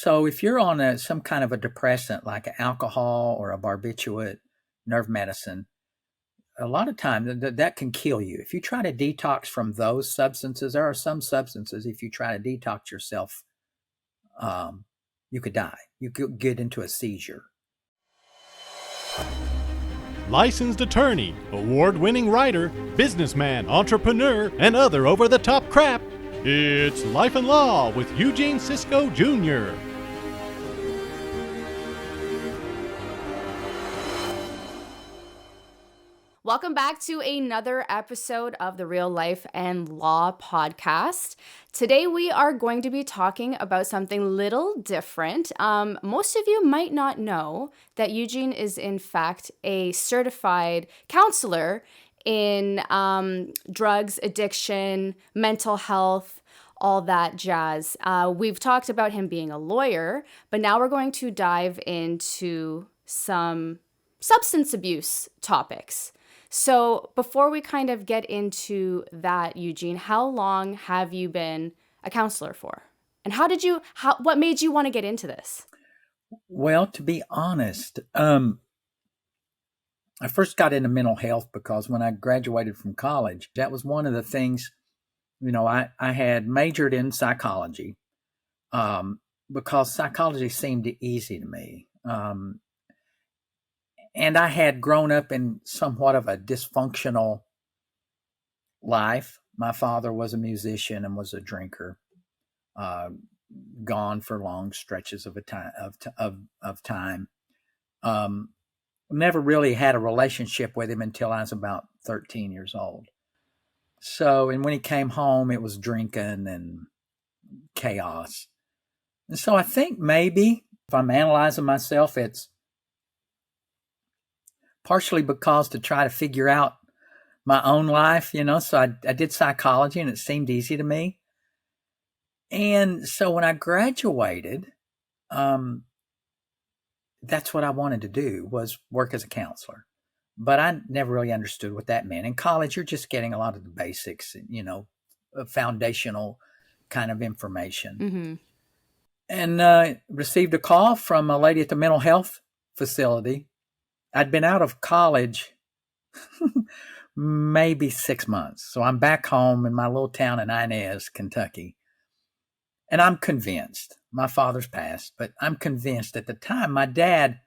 So if you're on some kind of a depressant like alcohol or a barbiturate, nerve medicine, a lot of times that can kill you. If you try to detox from those substances, there are some substances, if you try to detox yourself, um, you could die. You could get into a seizure. Licensed attorney, award-winning writer, businessman, entrepreneur, and other over-the-top crap, it's Life and Law with Eugene Cisco Jr. Welcome back to another episode of the Real Life and Law podcast. Today we are going to be talking about something little different. Most of you might not know that Eugene is in fact a certified counselor in drugs, addiction, mental health, all that jazz. We've talked about him being a lawyer, but now we're going to dive into some substance abuse topics. So before we kind of get into that, Eugene, how long have you been a counselor for? And what made you want to get into this? Well, to be honest, I first got into mental health because when I graduated from college, that was one of the things, I had majored in psychology because psychology seemed easy to me. And I had grown up in somewhat of a dysfunctional life. My father was a musician and was a drinker, gone for long stretches of time. Never really had a relationship with him until I was about 13 years old. So, and when he came home, it was drinking and chaos. And so I think maybe if I'm analyzing myself, it's partially because to try to figure out my own life, so I did psychology and it seemed easy to me. And so when I graduated, that's what I wanted to do, was work as a counselor. But I never really understood what that meant. In college, you're just getting a lot of the basics, foundational kind of information. Mm-hmm. And received a call from a lady at the mental health facility. I'd been out of college maybe 6 months. So I'm back home in my little town in Inez, Kentucky. And I'm convinced, my father's passed, but I'm convinced at the time my dad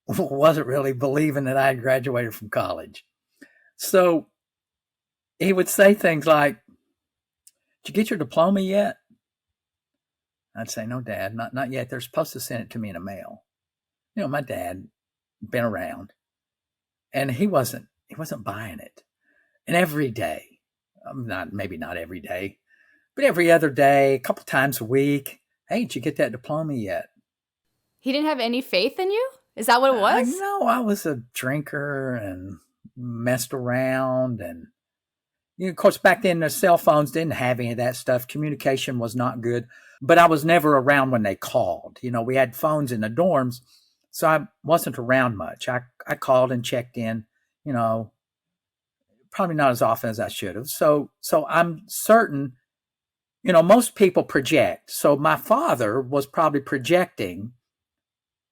wasn't really believing that I had graduated from college. So he would say things like, "Did you get your diploma yet?" I'd say, "No, Dad, not yet. They're supposed to send it to me in a mail." My dad been around, and he wasn't buying it. And every day, maybe not every day, but every other day, a couple times a week, "Hey, did you get that diploma yet?" He didn't have any faith in you? Is that what it was? No, I was a drinker and messed around. And of course, back then the cell phones didn't have any of that stuff. Communication was not good, but I was never around when they called. We had phones in the dorms, so I wasn't around much. I called and checked in, probably not as often as I should have. So I'm certain, most people project. So my father was probably projecting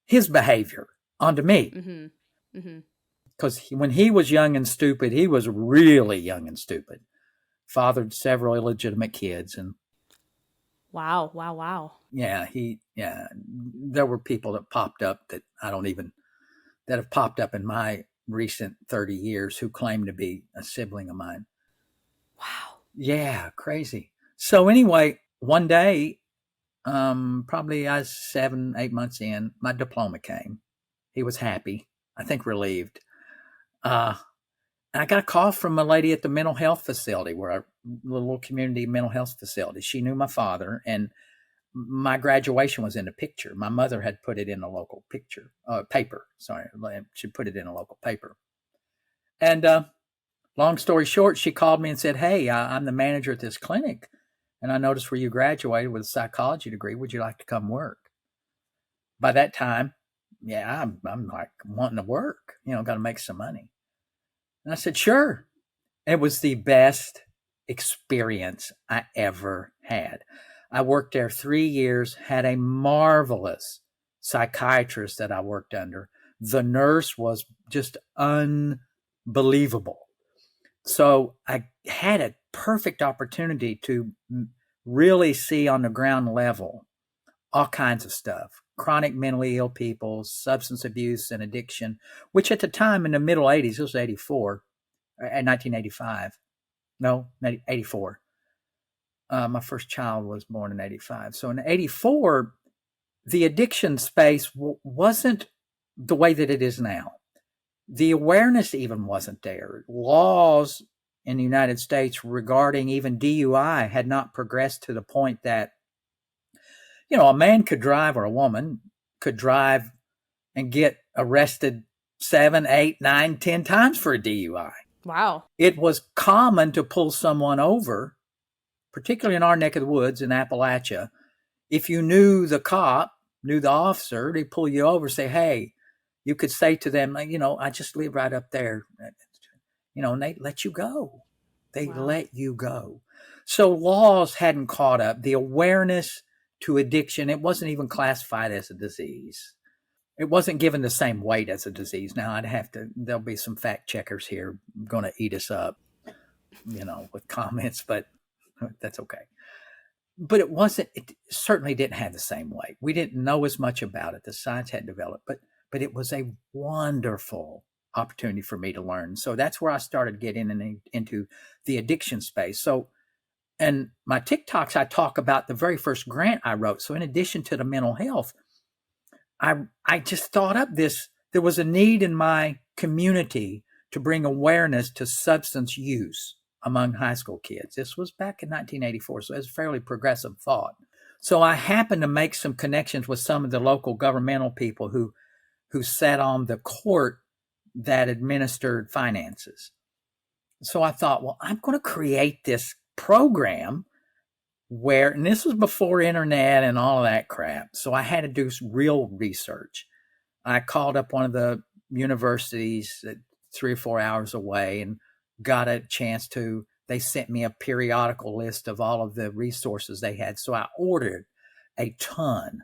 his behavior onto me. Mm-hmm. Mm-hmm. Because when he was young and stupid, he was really young and stupid. Fathered several illegitimate kids. And Wow. Yeah, there were people that popped up that that have popped up in my recent 30 years who claim to be a sibling of mine. Wow. Yeah, crazy. So anyway, one day, probably I was 7-8 months in, my diploma came. He was happy, I think relieved. I got a call from a lady at the mental health facility, a little community mental health facility. She knew my father, and my graduation was in a picture. My mother had put it in a local paper. Sorry, she put it in a local paper. And long story short, she called me and said, "Hey, I'm the manager at this clinic, and I noticed where you graduated with a psychology degree. Would you like to come work?" By that time, yeah, I'm like wanting to work. Got to make some money. And I said, "Sure." It was the best experience I ever had. I worked there 3 years, had a marvelous psychiatrist that I worked under. The nurse was just unbelievable. So I had a perfect opportunity to really see on the ground level all kinds of stuff. Chronic mentally ill people, substance abuse and addiction, which at the time in the middle 80s, it was 84, and 1985. No, 84. My first child was born in 85. So in 84, the addiction space wasn't the way that it is now. The awareness even wasn't there. Laws in the United States regarding even DUI had not progressed to the point that, a man could drive, or a woman could drive and get arrested 7, 8, 9, 10 times for a DUI. Wow. It was common to pull someone over, particularly in our neck of the woods in Appalachia. If you knew the cop, knew the officer, they'd pull you over and say, hey, you could say to them, I just live right up there, and they let you go. They let you go. So laws hadn't caught up. The awareness to addiction, it wasn't even classified as a disease. It wasn't given the same weight as a disease. Now there'll be some fact checkers here going to eat us up, with comments, but that's okay. But it certainly didn't have the same weight. We didn't know as much about it. The science hadn't developed, but it was a wonderful opportunity for me to learn. So that's where I started getting into the addiction space. So, and my TikToks, I talk about the very first grant I wrote. So in addition to the mental health, I just thought up there was a need in my community to bring awareness to substance use among high school kids. This was back in 1984, so it was a fairly progressive thought. So I happened to make some connections with some of the local governmental people who sat on the court that administered finances. So I thought, well, I'm going to create this program and this was before internet and all of that crap. So I had to do real research. I called up one of the universities 3 or 4 hours away and got a chance they sent me a periodical list of all of the resources they had. So I ordered a ton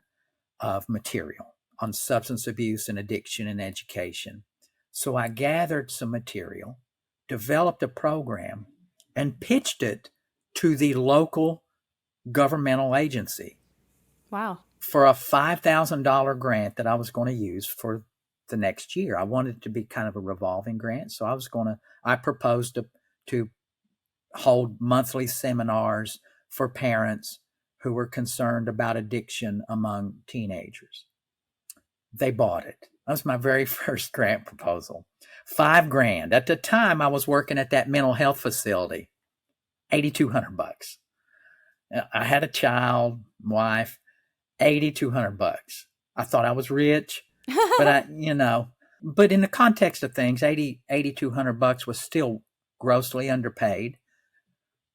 of material on substance abuse and addiction and education. So I gathered some material, developed a program, and pitched it to the local governmental agency. Wow. For a $5,000 grant that I was going to use for the next year. I wanted it to be kind of a revolving grant. So I proposed to hold monthly seminars for parents who were concerned about addiction among teenagers. They bought it. That was my very first grant proposal. $5,000. At the time I was working at that mental health facility, $8,200. I had a child, wife, $8,200. I thought I was rich, but but in the context of things, $8,200 was still grossly underpaid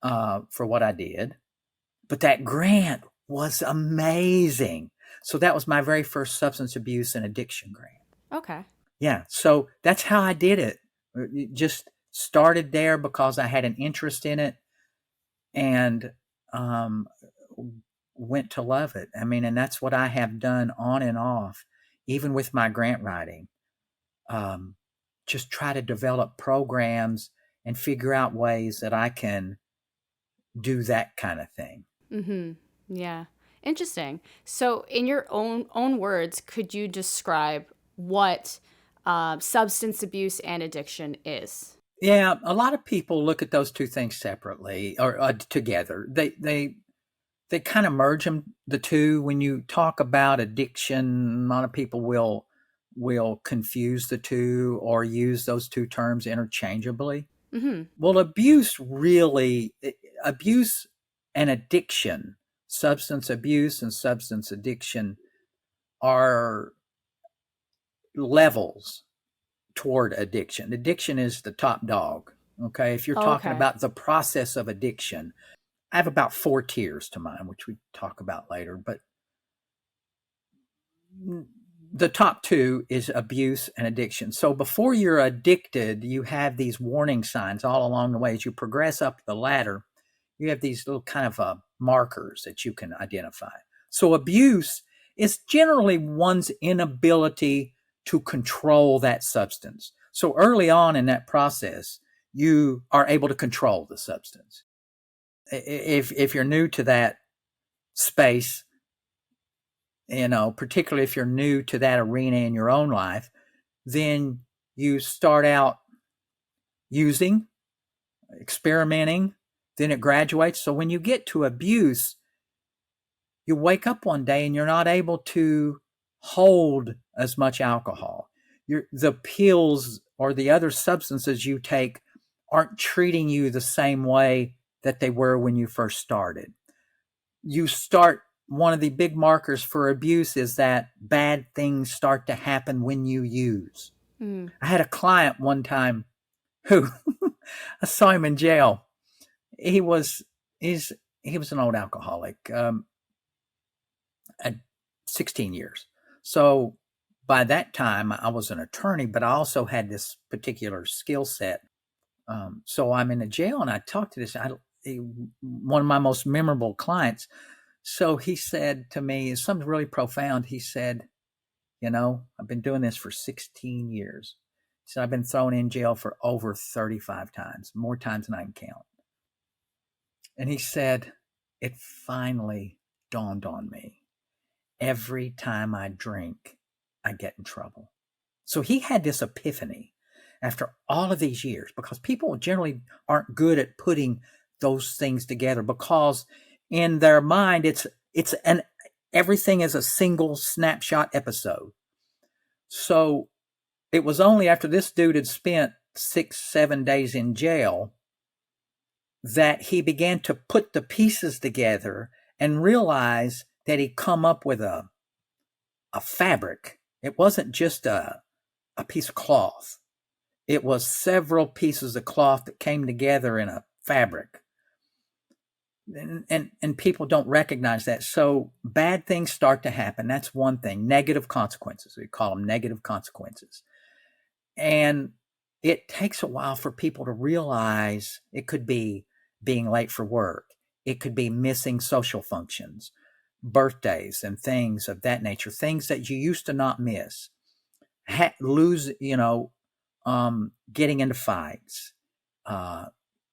for what I did. But that grant was amazing. So that was my very first substance abuse and addiction grant. Okay. Yeah. So that's how I did it. It just started there because I had an interest in it and went to love it. I mean, and that's what I have done on and off, even with my grant writing. Just try to develop programs and figure out ways that I can do that kind of thing. Mm-hmm. Yeah. Interesting. So in your own words, could you describe what substance abuse and addiction is? Yeah, a lot of people look at those two things separately or together. They kind of merge the two. When you talk about addiction, a lot of people will confuse the two or use those two terms interchangeably. Mm-hmm. Well, abuse and addiction, substance abuse and substance addiction are levels toward addiction. Addiction is the top dog. Okay. If you're talking about the process of addiction, I have about 4 tiers to mine, which we talk about later, but the top 2 is abuse and addiction. So before you're addicted, you have these warning signs all along the way. As you progress up the ladder, you have these little kind of markers that you can identify. So abuse is generally one's inability to control that substance. So early on in that process, you are able to control the substance. If you're new to that space, particularly if you're new to that arena in your own life, then you start out using, experimenting, then it graduates. So when you get to abuse, you wake up one day and you're not able to hold as much alcohol. The pills or the other substances you take aren't treating you the same way that they were when you first started. One of the big markers for abuse is that bad things start to happen when you use. I had a client one time who I saw him in jail. He was an old alcoholic at 16 years. So by that time I was an attorney, but I also had this particular skill set. So I'm in a jail and I talked to one of my most memorable clients. So he said to me something really profound. He said, I've been doing this for 16 years. He said, I've been thrown in jail for over 35 times, more times than I can count. And he said, it finally dawned on me. Every time I drink, I get in trouble. So he had this epiphany after all of these years, because people generally aren't good at putting those things together, because in their mind, everything is a single snapshot episode. So it was only after this dude had spent 6-7 days in jail that he began to put the pieces together and realize that he'd come up with a fabric. It wasn't just a piece of cloth. It was several pieces of cloth that came together in a fabric. And people don't recognize that. So bad things start to happen. That's one thing. Negative consequences. We call them negative consequences. And it takes a while for people to realize it could be being late for work. It could be missing social functions, birthdays, and things of that nature, things that you used to not miss. Getting into fights,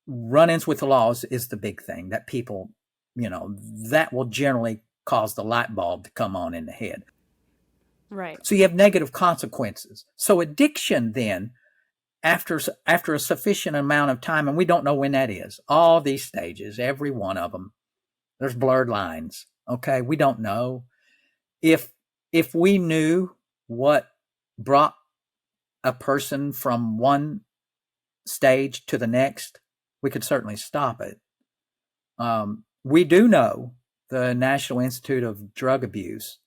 run-ins with the laws is the big thing that people, that will generally cause the light bulb to come on in the head. Right. So you have negative consequences. So addiction then, after a sufficient amount of time, and we don't know when that is, all these stages, every one of them, there's blurred lines. Okay. We don't know. If we knew what brought a person from one stage to the next, we could certainly stop it. We do know the National Institute of Drug Abuse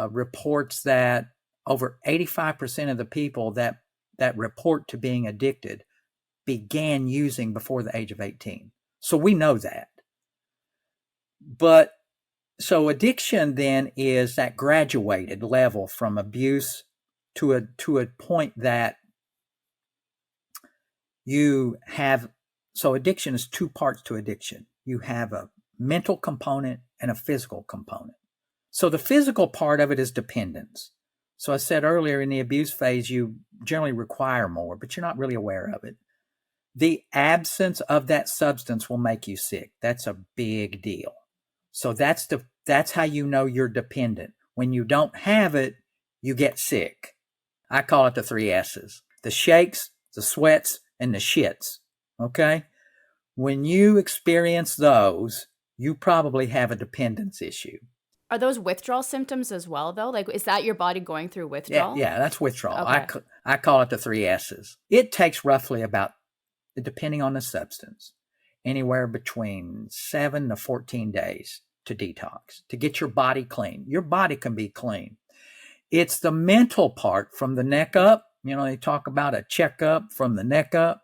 reports that over 85% of the people that report to being addicted began using before the age of 18. So we know that. But so addiction then is that graduated level from abuse to a point that you have. So addiction is two parts to addiction. You have a mental component and a physical component. So the physical part of it is dependence. So I said earlier, in the abuse phase, you generally require more, but you're not really aware of it. The absence of that substance will make you sick. That's a big deal. So that's how you know you're dependent. When you don't have it, you get sick. I call it the 3 S's: the shakes, the sweats, and the shits. Okay? When you experience those, you probably have a dependence issue. Are those withdrawal symptoms as well, though? Like, is that your body going through withdrawal? Yeah, that's withdrawal. Okay. I call it the 3 S's. It takes roughly about, depending on the substance, anywhere between 7 to 14 days to detox, to get your body clean. Your body can be clean. It's the mental part from the neck up. They talk about a checkup from the neck up.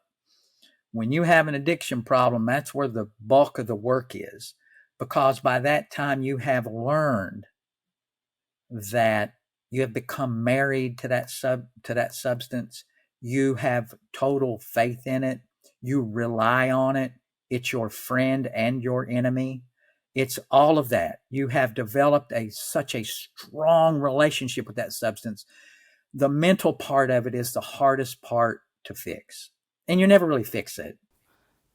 When you have an addiction problem, that's where the bulk of the work is, because by that time you have learned that you have become married to that substance. You have total faith in it. You rely on it. It's your friend and your enemy. It's all of that. You have developed such a strong relationship with that substance. The mental part of it is the hardest part to fix. And you never really fix it.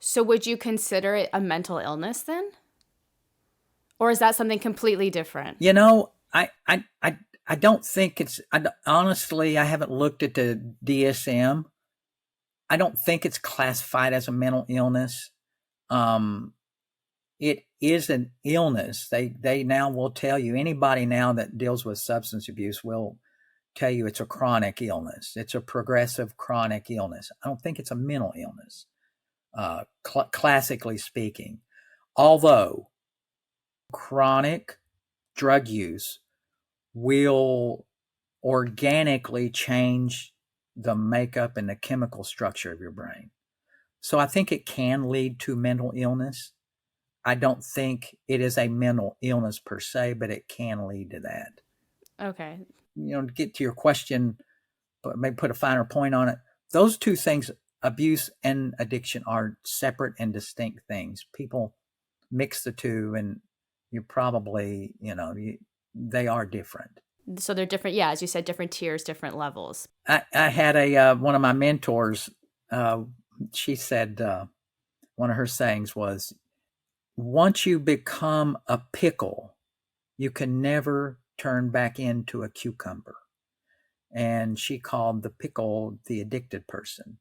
So would you consider it a mental illness then? Or is that something completely different? You know, I don't think honestly, I haven't looked at the DSM. I don't think it's classified as a mental illness. It is an illness. They now will tell you, anybody now that deals with substance abuse will tell you it's a chronic illness. It's a progressive chronic illness. I don't think it's a mental illness, classically speaking. Although chronic drug use will organically change the makeup and the chemical structure of your brain. So I think it can lead to mental illness. I don't think it is a mental illness per se, but it can lead to that. Okay. You know, to get to your question, but maybe put a finer point on it, those two things, abuse and addiction, are separate and distinct things. People mix the two, and you probably, they are different. So they're different, yeah, as you said, different tiers, different levels. I had one of my mentors, she said, one of her sayings was, once you become a pickle, you can never turn back into a cucumber. And she called the pickle the addicted person.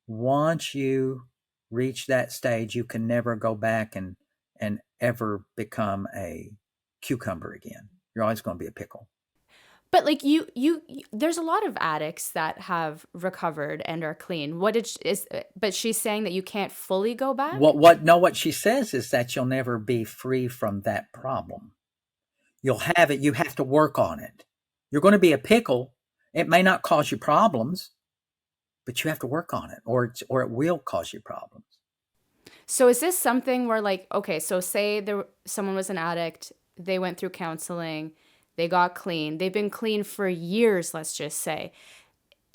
Once you reach that stage, you can never go back and ever become a cucumber again. You're always going to be a pickle. But like there's a lot of addicts that have recovered and are clean. But she's saying that you can't fully go back? What she says is that you'll never be free from that problem. You'll have it. You have to work on it. You're going to be a pickle. It may not cause you problems, but you have to work on it, or it will cause you problems. So is this something where, like, okay, so say someone was an addict, they went through counseling, they got clean, they've been clean for years, let's just say.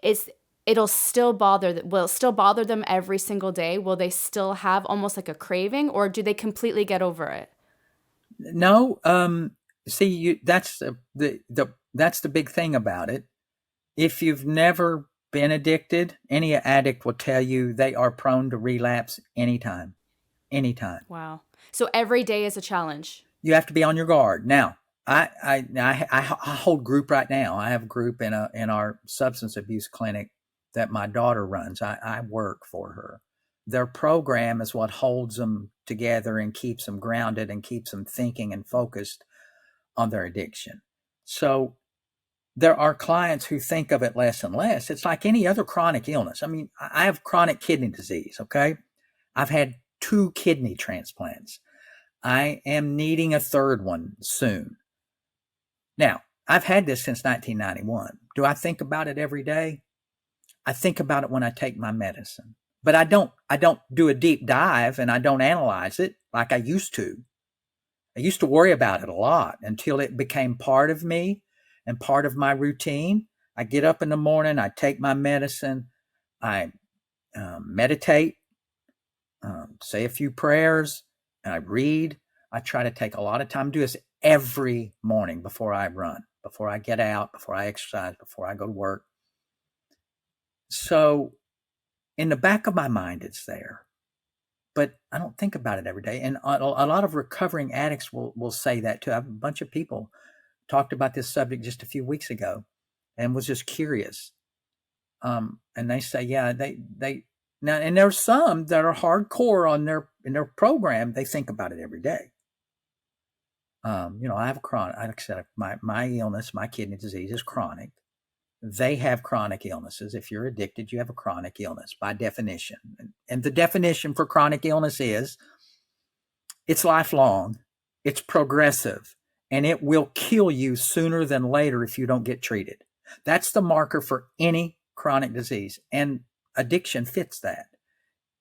Will it still bother them every single day? Will they still have almost like a craving, or do they completely get over it? No, see, that's the big thing about it. If you've never been addicted, any addict will tell you they are prone to relapse anytime. Wow. So every day is a challenge. You have to be on your guard. Now, I hold group right now. I have a group in our substance abuse clinic that my daughter runs. I work for her. Their program is what holds them together and keeps them grounded and keeps them thinking and focused on their addiction. So there are clients who think of it less and less. It's like any other chronic illness. I mean, I have chronic kidney disease, okay? I've had 2 kidney transplants. I am needing a 3rd one soon. Now, I've had this since 1991. Do I think about it every day? I think about it when I take my medicine. But I don't do a deep dive, and I don't analyze it like I used to. I used to worry about it a lot until it became part of me and part of my routine. I get up in the morning, I take my medicine, I meditate, say a few prayers, and I read. I try to take a lot of time to do this every morning before I run, before I get out, before I exercise, before I go to work. So in the back of my mind, it's there, but I don't think about it every day. And a lot of recovering addicts will say that too. I have a bunch of people talked about this subject just a few weeks ago and was just curious. And they say, yeah, they now, and there's some that are hardcore in their program. They think about it every day. I have chronic, like I said, my illness, my kidney disease is chronic. They have chronic illnesses. If you're addicted, you have a chronic illness by definition. And the definition for chronic illness is it's lifelong, it's progressive, and it will kill you sooner than later if you don't get treated. That's the marker for any chronic disease. And addiction fits that.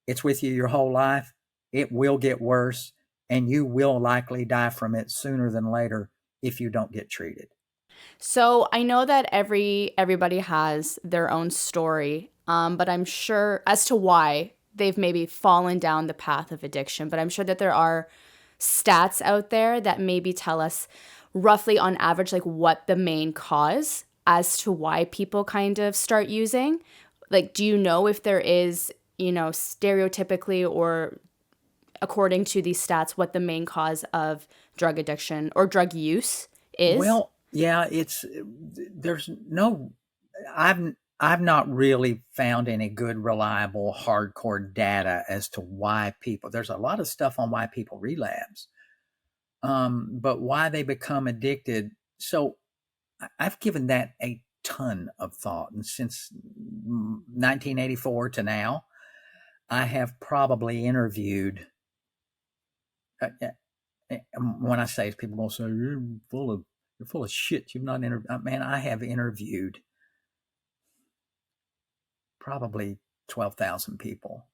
It's with you your whole life. It will get worse, and you will likely die from it sooner than later if you don't get treated. So I know that everybody has their own story, but I'm sure as to why they've maybe fallen down the path of addiction. But I'm sure that there are stats out there that maybe tell us roughly on average, like what the main cause as to why people kind of start using? Like, do you know if there is, stereotypically or according to these stats, what the main cause of drug addiction or drug use is? Well, yeah, there's no, I've not really found any good, reliable, hardcore data as to why people, there's a lot of stuff on why people relapse, but why they become addicted. So I've given that a ton of thought. And since 1984 to now, I have probably interviewed, when I say, people going to say, you're full of shit. You've not interviewed. Man, I have interviewed probably 12,000 people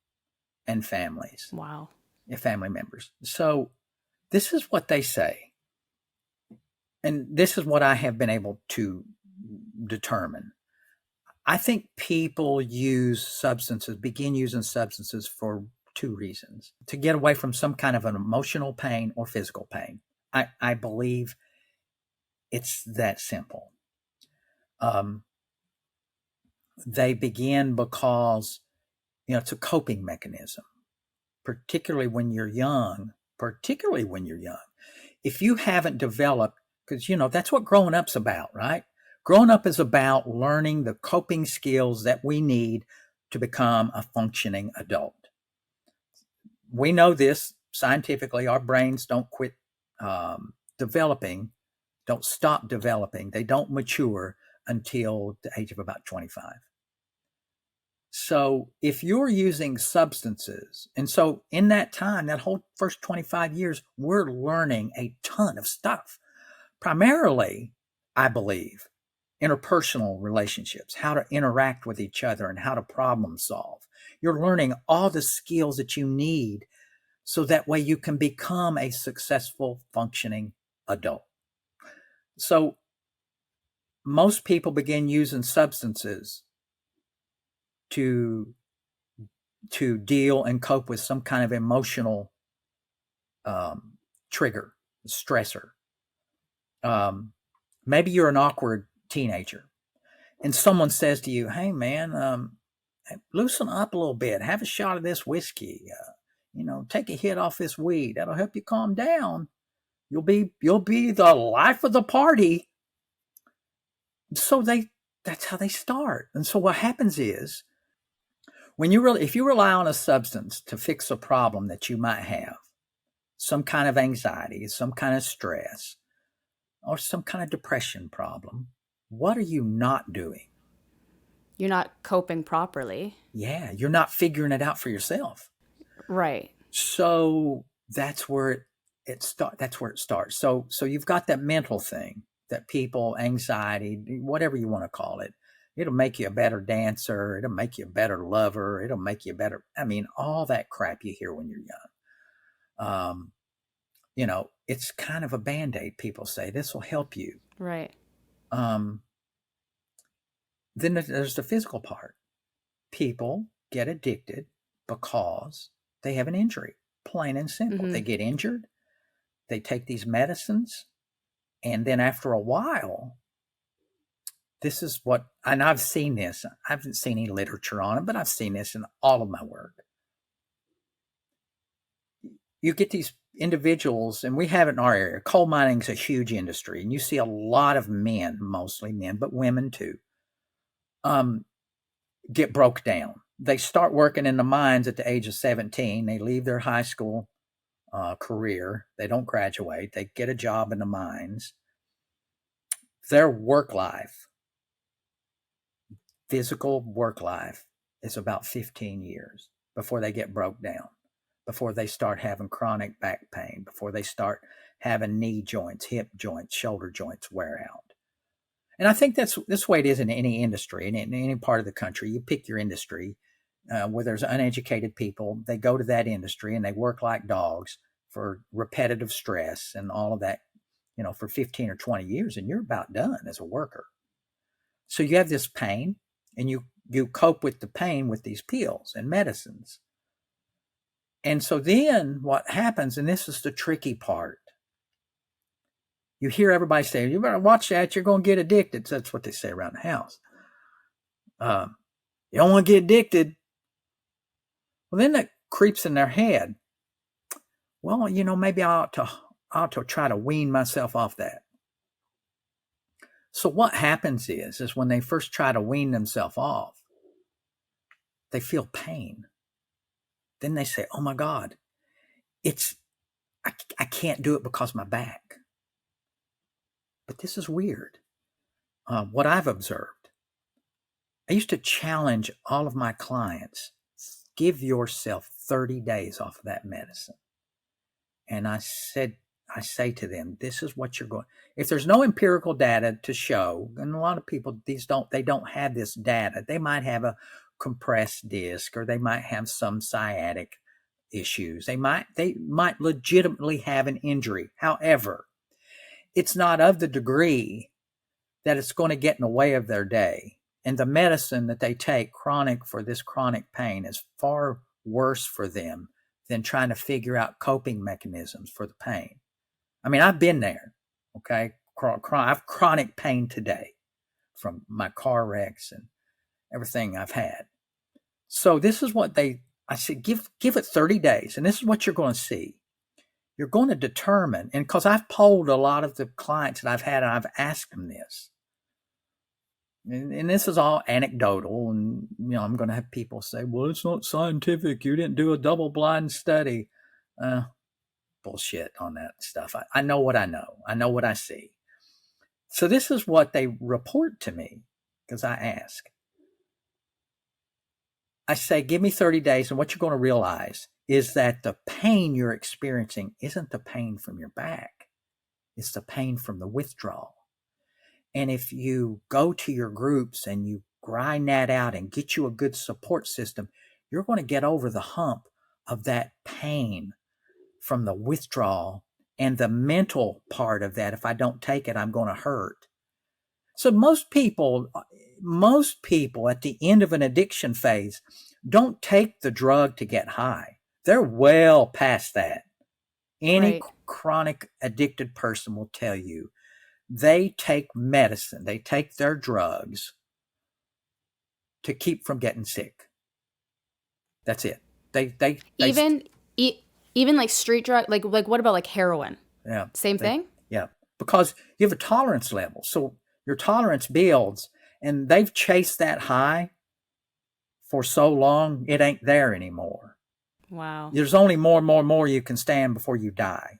and families. Wow. Family members. So this is what they say. And this is what I have been able to determine. I think people begin using substances for two reasons: to get away from some kind of an emotional pain or physical pain. I believe it's that simple. They begin because, it's a coping mechanism, particularly when you're young. If you haven't developed, because, that's what growing up's about, right? Growing up is about learning the coping skills that we need to become a functioning adult. We know this scientifically. Our brains don't quit developing, don't stop developing. They don't mature until the age of about 25. So if you're using substances, and so in that time, that whole first 25 years, we're learning a ton of stuff. Primarily, I believe, interpersonal relationships, how to interact with each other and how to problem solve. You're learning all the skills that you need so that way you can become a successful, functioning adult. So most people begin using substances to deal and cope with some kind of emotional trigger, stressor. Maybe you're an awkward teenager and someone says to you, hey man, loosen up a little bit, have a shot of this whiskey, take a hit off this weed, that'll help you calm down. You'll be the life of the party. So that's how they start. And so what happens is, if you rely on a substance to fix a problem that you might have, some kind of anxiety, some kind of stress, or some kind of depression problem, what are you not doing? You're not coping properly. Yeah, you're not figuring it out for yourself. Right. So that's where it starts. So you've got that mental thing that people, anxiety, whatever you want to call it. It'll make you a better dancer. It'll make you a better lover. It'll make you better. All that crap you hear when you're young. It's kind of a Band-Aid. People say this will help you. Right. Then there's the physical part. People get addicted because they have an injury, plain and simple. Mm-hmm. They get injured. They take these medicines. And then after a while, this is what, and I've seen this. I haven't seen any literature on it, but I've seen this in all of my work. You get these individuals, and we have it in our area. Coal mining is a huge industry, and you see a lot of men, mostly men, but women too, get broke down. They start working in the mines at the age of 17. They leave their high school career. They don't graduate. They get a job in the mines. Their work life, physical work life, is about 15 years before they get broke down, before they start having chronic back pain, before they start having knee joints, hip joints, shoulder joints wear out. And I think that's the way it is in any industry, in any part of the country. You pick your industry where there's uneducated people. They go to that industry and they work like dogs for repetitive stress and all of that, for 15 or 20 years, and you're about done as a worker. So you have this pain, and you cope with the pain with these pills and medicines. And so then what happens, and this is the tricky part, you hear everybody say, you better watch that, you're going to get addicted. So that's what they say around the house. You don't want to get addicted. Well, then that creeps in their head. Well, maybe I ought to try to wean myself off that. So what happens is when they first try to wean themselves off, they feel pain. Then they say, oh my God, I can't do it because of my back. But this is weird. What I've observed, I used to challenge all of my clients, give yourself 30 days off of that medicine. And I say to them, this is what you're going. If there's no empirical data to show, and a lot of people, they don't have this data. They might have a compressed disc, or they might have some sciatic issues. They might legitimately have an injury. However, it's not of the degree that it's going to get in the way of their day. And the medicine that they take for this chronic pain is far worse for them than trying to figure out coping mechanisms for the pain. I mean, I've been there, okay? I've chronic pain today from my car wrecks and everything I've had. So this is what I said, give it 30 days. And this is what you're going to see. You're going to determine, and because I've polled a lot of the clients that I've had, and I've asked them this. And this is all anecdotal, and I'm going to have people say, well, it's not scientific. You didn't do a double-blind study. Bullshit on that stuff. I know what I know. I know what I see. So this is what they report to me, because I ask. I say, give me 30 days, and what you're going to realize is that the pain you're experiencing isn't the pain from your back. It's the pain from the withdrawal. And if you go to your groups and you grind that out and get you a good support system, you're going to get over the hump of that pain from the withdrawal and the mental part of that. If I don't take it, I'm going to hurt. So most people at the end of an addiction phase don't take the drug to get high. They're well past that. Any chronic addicted person will tell you they take medicine, they take their drugs to keep from getting sick. That's it. They even like street drug, like what about like heroin? Yeah. Same thing? Yeah. Because you have a tolerance level. So your tolerance builds, and they've chased that high for so long, it ain't there anymore. Wow. There's only more you can stand before you die.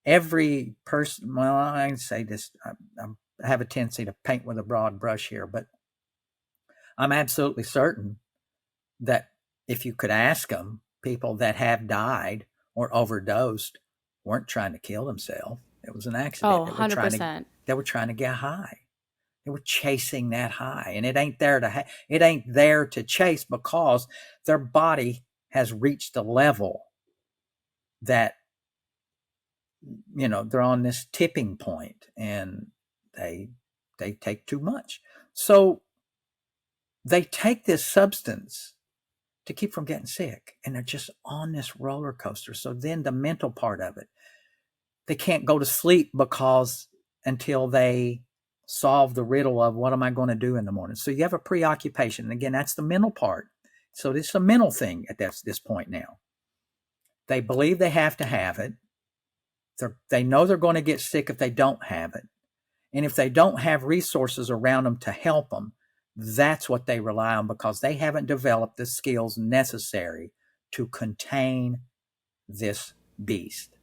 Every person, well, I can say this, I have a tendency to paint with a broad brush here, but I'm absolutely certain that if you could ask them, people that have died or overdosed weren't trying to kill themselves. It was an accident. Oh, 100%. They were trying to get high. They were chasing that high, and it ain't there to chase, because their body has reached a level that, they're on this tipping point, and they take too much. So they take this substance to keep from getting sick, and they're just on this roller coaster. So then the mental part of it, they can't go to sleep until they solve the riddle of what am I going to do in the morning. So you have a preoccupation. And again, that's the mental part. So it's a mental thing at this point now. They believe they have to have it. They know they're going to get sick if they don't have it. And if they don't have resources around them to help them, that's what they rely on, because they haven't developed the skills necessary to contain this beast.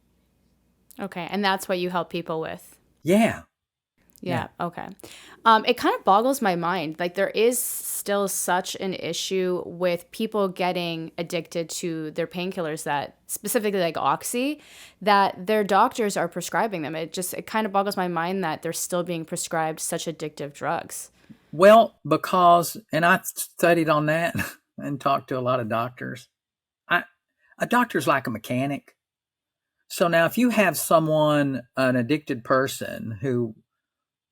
Okay. And that's what you help people with. Yeah. Yeah. Okay. It kind of boggles my mind. Like, there is still such an issue with people getting addicted to their painkillers, that specifically like Oxy, that their doctors are prescribing them. It kind of boggles my mind that they're still being prescribed such addictive drugs. Well, because, and I studied on that and talked to a lot of doctors. A doctor's like a mechanic. So now if you have an addicted person who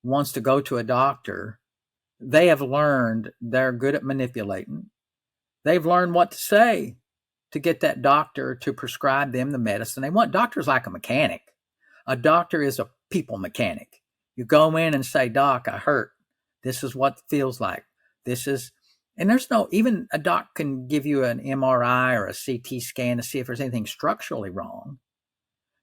wants to go to a doctor, they have learned they're good at manipulating. They've learned what to say to get that doctor to prescribe them the medicine they want. Doctor's like a mechanic. A doctor is a people mechanic. You go in and say, Doc, I hurt. This is what it feels like. And there's even a doc can give you an MRI or a CT scan to see if there's anything structurally wrong.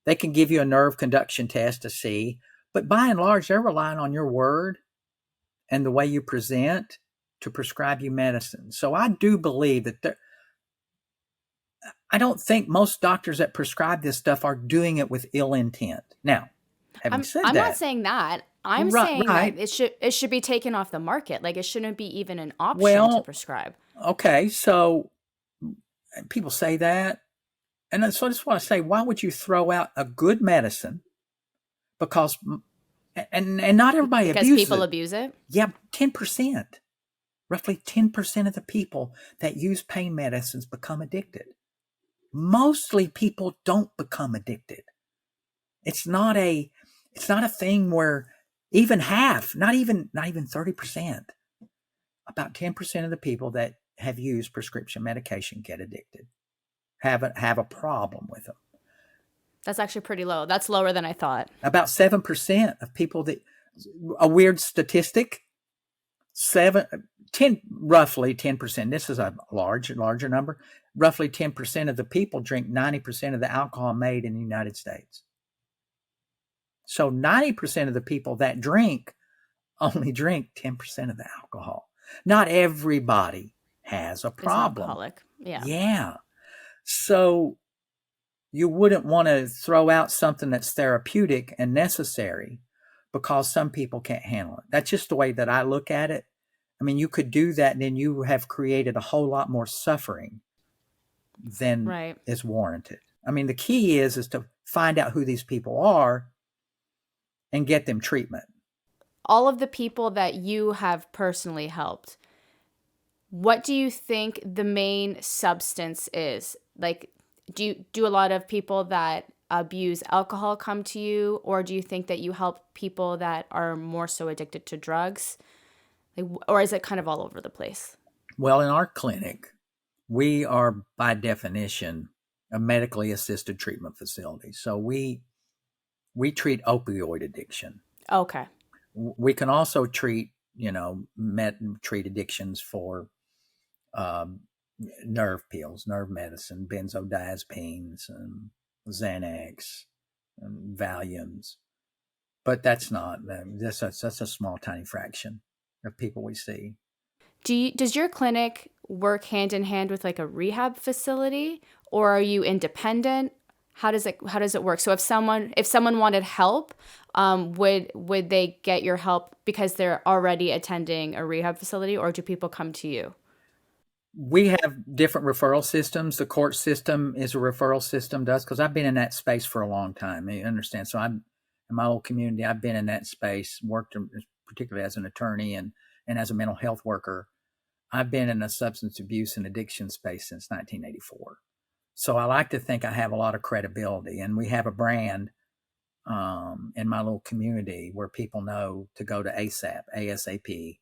They can give you a nerve conduction test to see, but by and large, they're relying on your word and the way you present to prescribe you medicine. So I do believe that I don't think most doctors that prescribe this stuff are doing it with ill intent. Now, having said I'm that, not saying that. I'm saying that it should be taken off the market. Like, it shouldn't be even an option to prescribe. Okay, so people say that. And so I just want to say, why would you throw out a good medicine? Because, and not everybody abuses it. Because people abuse it? Yeah, 10%. Roughly 10% of the people that use pain medicines become addicted. Mostly people don't become addicted. It's not a thing where even half, not even 30%, about 10% of the people that have used prescription medication get addicted, have a problem with them. That's actually pretty low. That's lower than I thought. About 7% of people a weird statistic, roughly 10%. This is a larger number. Roughly 10% of the people drink 90% of the alcohol made in the United States. So 90% of the people that drink only drink 10% of the alcohol. Not everybody has a problem. Is an alcoholic. Yeah. Yeah. So you wouldn't want to throw out something that's therapeutic and necessary because some people can't handle it. That's just the way that I look at it. I mean, you could do that and then you have created a whole lot more suffering than is warranted. I mean, the key is to find out who these people are and get them treatment. All of the people that you have personally helped, what do you think the main substance is? Like, do a lot of people that abuse alcohol come to you, or do you think that you help people that are more so addicted to drugs? Or is it kind of all over the place? Well, in our clinic, we are by definition a medically assisted treatment facility. So we treat opioid addiction. Okay. We can also treat, treat addictions for nerve pills, nerve medicine, benzodiazepines, and Xanax, and Valiums. But that's a small, tiny fraction of people we see. Does your clinic work hand in hand with like a rehab facility, or are you independent? How does it work? So if someone wanted help, would they get your help because they're already attending a rehab facility, or do people come to you? We have different referral systems. The court system is a referral system to us because I've been in that space for a long time. You understand? So I'm in my little community. I've been in that space, worked particularly as an attorney and as a mental health worker. I've been in a substance abuse and addiction space since 1984. So I like to think I have a lot of credibility, and we have a brand in my little community where people know to go to ASAP.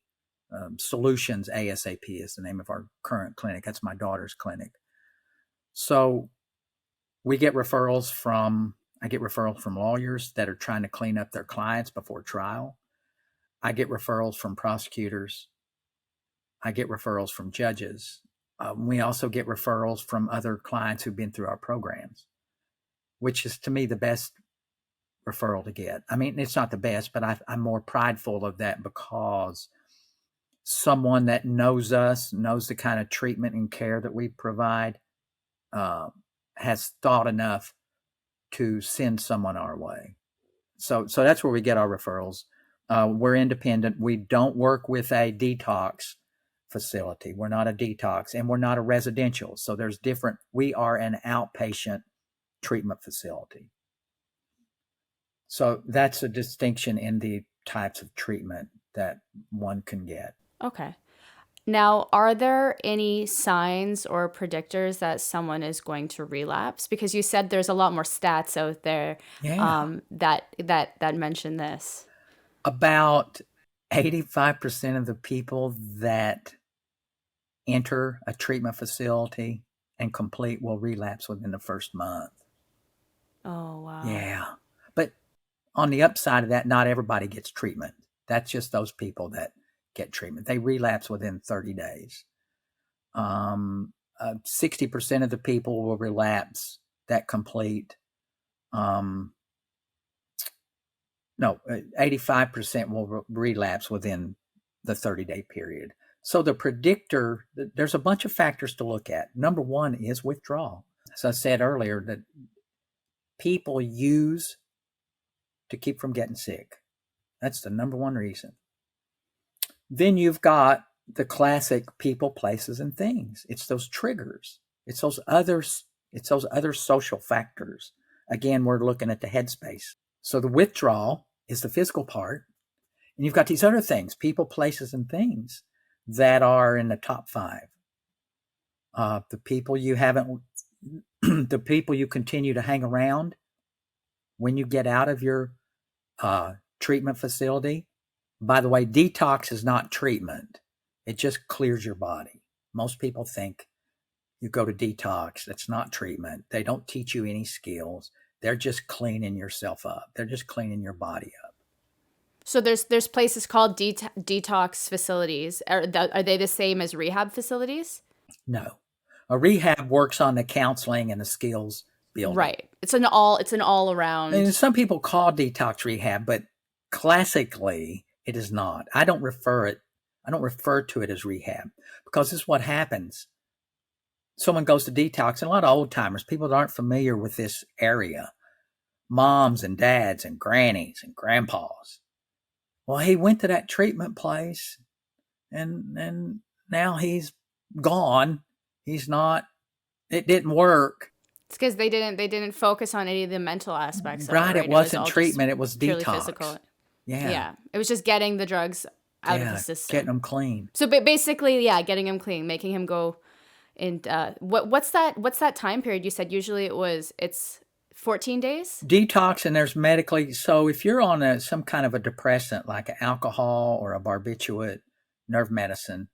Solutions ASAP is the name of our current clinic. That's my daughter's clinic. So I get referrals from lawyers that are trying to clean up their clients before trial. I get referrals from prosecutors. I get referrals from judges. We also get referrals from other clients who've been through our programs, which is to me the best referral to get. I mean, it's not the best, but I'm more prideful of that because someone that knows us, knows the kind of treatment and care that we provide, has thought enough to send someone our way. So that's where we get our referrals. We're independent. We don't work with a detox facility. We're not a detox, and we're not a residential. So we are an outpatient treatment facility. So that's a distinction in the types of treatment that one can get. Okay. Now, are there any signs or predictors that someone is going to relapse? Because you said there's a lot more stats out there that mention this. About 85% of the people that enter a treatment facility and complete will relapse within the first month. Oh, wow. Yeah. But on the upside of that, not everybody gets treatment. That's just those people that get treatment. They relapse within 30 days. 60% of the people will relapse that complete. 85% will relapse within the 30-day period. So the predictor, there's a bunch of factors to look at. Number one is withdrawal. As I said earlier, that people use to keep from getting sick. That's the number one reason. Then you've got the classic people, places, and things. It's those triggers. It's those other social factors. Again, we're looking at the headspace. So the withdrawal is the physical part. And you've got these other things, people, places, and things that are in the top 5. The people you haven't, the people you continue to hang around when you get out of your treatment facility. By the way, detox is not treatment. It just clears your body. Most people think you go to detox. That's not treatment. They don't teach you any skills. They're just cleaning yourself up. They're just cleaning your body up. So there's places called detox facilities. Are they the same as rehab facilities? No. A rehab works on the counseling and the skills building. Right. It's an all around. And some people call detox rehab, but classically it is not. I don't refer to it as rehab, because this is what happens. Someone goes to detox, and a lot of old timers, people that aren't familiar with this area, moms and dads and grannies and grandpas. Well, he went to that treatment place and now he's gone. He's not, it didn't work. It's because they didn't focus on any of the mental aspects of right. it. It wasn't treatment, it was detox. Physical. Yeah. Yeah. It was just getting the drugs out of the system. Getting them clean. So basically, getting him clean, making him go. And what's that time period? You said usually it's 14 days? Detox, and there's medically. So if you're on some kind of a depressant like alcohol or a barbiturate, nerve medicine,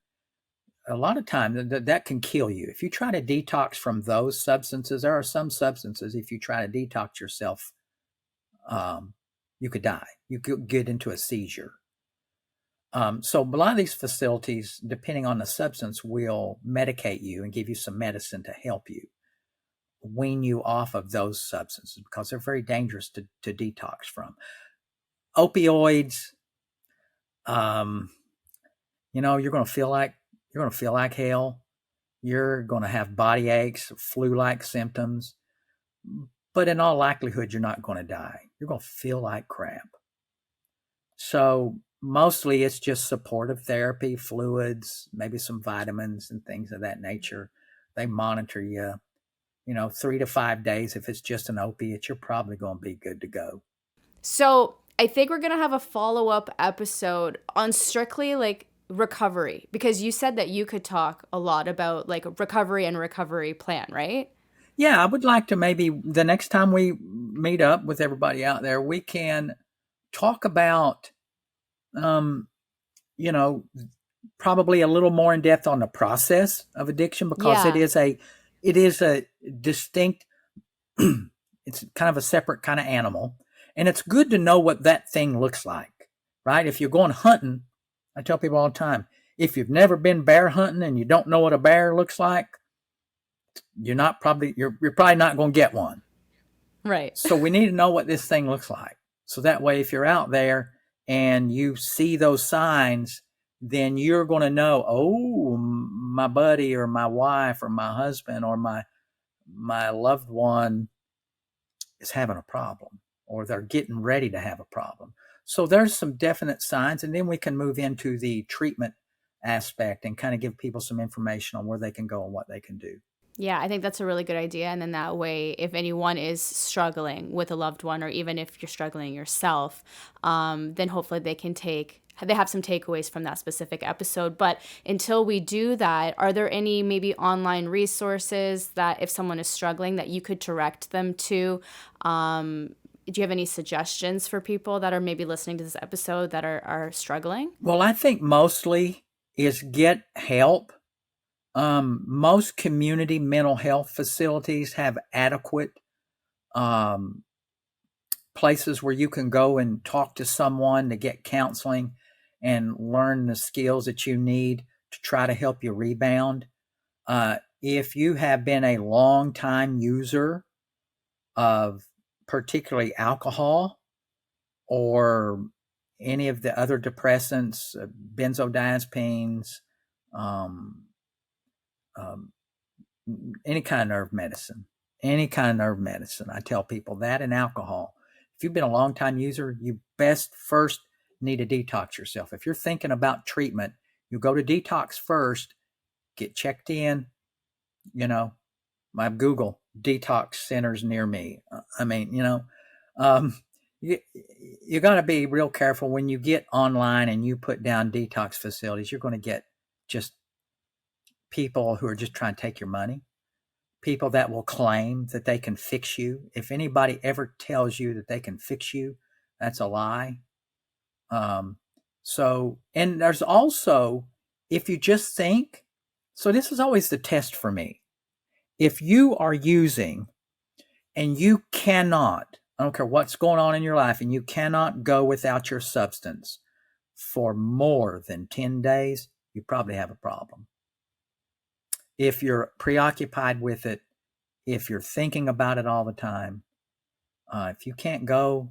a lot of times that can kill you. If you try to detox from those substances, there are some substances, if you try to detox yourself, you could die. You could get into a seizure. So a lot of these facilities, depending on the substance, will medicate you and give you some medicine to help you wean you off of those substances, because they're very dangerous to detox from. Opioids, you're going to feel like hell. You're going to have body aches, flu-like symptoms, but in all likelihood, you're not going to die. You're going to feel like crap. So mostly it's just supportive therapy, fluids, maybe some vitamins and things of that nature. They monitor you, 3 to 5 days. If it's just an opiate, you're probably going to be good to go. So I think we're going to have a follow-up episode on strictly like recovery, because you said that you could talk a lot about like recovery and recovery plan, right? Yeah, I would like to maybe the next time we meet up with everybody out there, we can talk about, probably a little more in depth on the process of addiction, because it is a distinct, it's kind of a separate kind of animal. And it's good to know what that thing looks like, right? If you're going hunting, I tell people all the time, if you've never been bear hunting and you don't know what a bear looks like, you're probably not going to get one. Right. So we need to know what this thing looks like. So that way, if you're out there and you see those signs, then you're going to know, oh, my buddy or my wife or my husband or my loved one is having a problem, or they're getting ready to have a problem. So there's some definite signs, and then we can move into the treatment aspect and kind of give people some information on where they can go and what they can do. Yeah, I think that's a really good idea. And then that way, if anyone is struggling with a loved one, or even if you're struggling yourself, then hopefully they have some takeaways from that specific episode. But until we do that, are there any maybe online resources that if someone is struggling that you could direct them to? Do you have any suggestions for people that are maybe listening to this episode that are struggling? Well, I think mostly is get help. Most community mental health facilities have adequate um, places where you can go and talk to someone to get counseling and learn the skills that you need to try to help you rebound. If you have been a long time user of particularly alcohol or any of the other depressants, benzodiazepines, um, um, any kind of nerve medicine, I tell people that, and alcohol. If you've been a long time user, you best first need to detox yourself. If you're thinking about treatment, you go to detox first, get checked in, my Google detox centers near me. You got to be real careful when you get online and you put down detox facilities. You're going to get just people who are just trying to take your money, people that will claim that they can fix you. If anybody ever tells you that they can fix you, that's a lie. And there's also, if you just think, so this is always the test for me. If you are using and you cannot, I don't care what's going on in your life, and you cannot go without your substance for more than 10 days, you probably have a problem. If you're preoccupied with it, if you're thinking about it all the time, if you can't go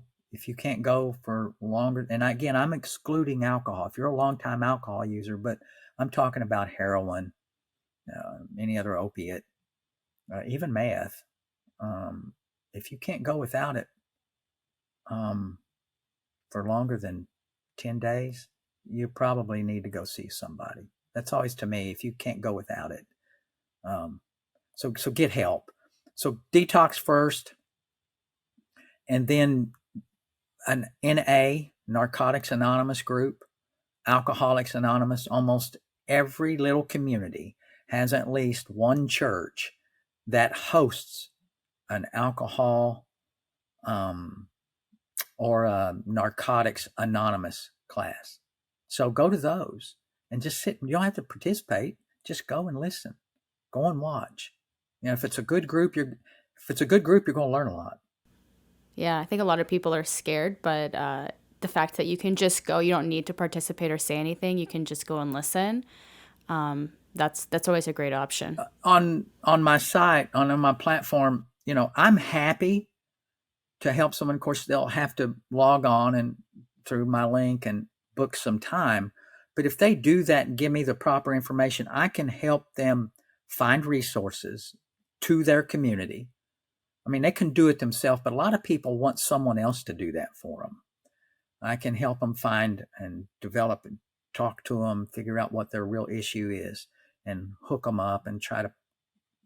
for longer, and again, I'm excluding alcohol. If you're a long-time alcohol user, but I'm talking about heroin, any other opiate, even meth. If you can't go without it for longer than 10 days, you probably need to go see somebody. That's always, to me, if you can't go without it. So get help. So detox first, and then an NA, Narcotics Anonymous group, Alcoholics Anonymous. Almost every little community has at least one church that hosts an alcohol or a Narcotics Anonymous class. So go to those and just sit. You don't have to participate. Just go and listen. Go and watch. If it's a good group, you're going to learn a lot. Yeah, I think a lot of people are scared, but the fact that you can just go, you don't need to participate or say anything. You can just go and listen. That's always a great option. On my site, on my platform, I'm happy to help someone. Of course, they'll have to log on and through my link and book some time. But if they do that and give me the proper information, I can help them find resources to their community. I mean, they can do it themselves, but a lot of people want someone else to do that for them. I can help them find and develop and talk to them, figure out what their real issue is, and hook them up and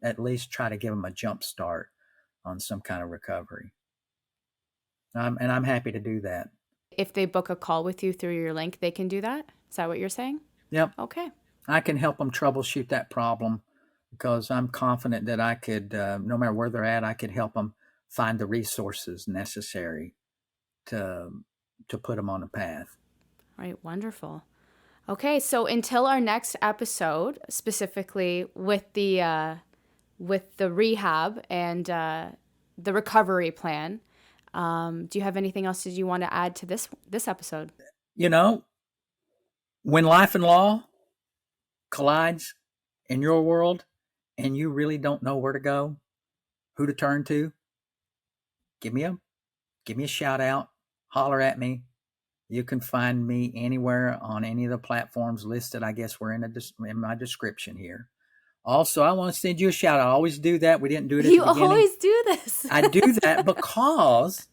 at least try to give them a jump start on some kind of recovery. And I'm happy to do that. If they book a call with you through your link, they can do that? Is that what you're saying? Yep. Okay. I can help them troubleshoot that problem because I'm confident that I could, no matter where they're at, I could help them find the resources necessary to put them on a path. All right. Wonderful. Okay. So until our next episode, specifically with the rehab and the recovery plan, do you have anything else that you want to add to this episode? When life and law collides in your world and you really don't know where to go, who to turn to, give me a shout out, holler at me. You can find me anywhere on any of the platforms listed. I guess we're in my description here. Also, I want to send you a shout out. I always do that. We didn't do it at the beginning. You always do this. I do that because,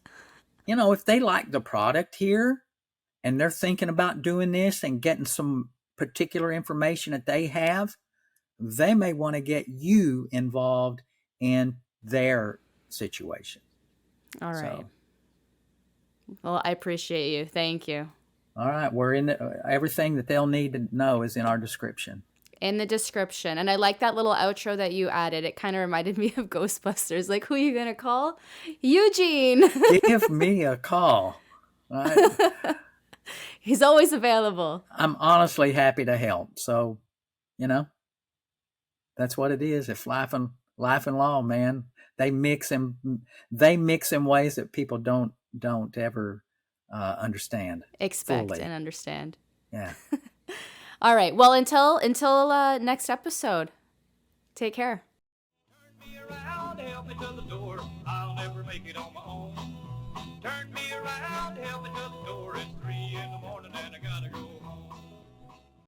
if they like the product here and they're thinking about doing this and getting some particular information that they have, they may want to get you involved in their situation. All right. Well, I appreciate you. Thank you. All right. We're in everything that they'll need to know is in our description. In the description. And I like that little outro that you added. It kind of reminded me of Ghostbusters. Like, who are you going to call? Eugene. Give me a call. All right. He's always available. I'm honestly happy to help. So, That's what it is. It's life and law, man. They mix in ways that people don't ever understand Expect fully. and understand. Yeah. All right. Well, until next episode, take care. Turn me around, help me to the door. I'll never make it on my own. Turn me around, help me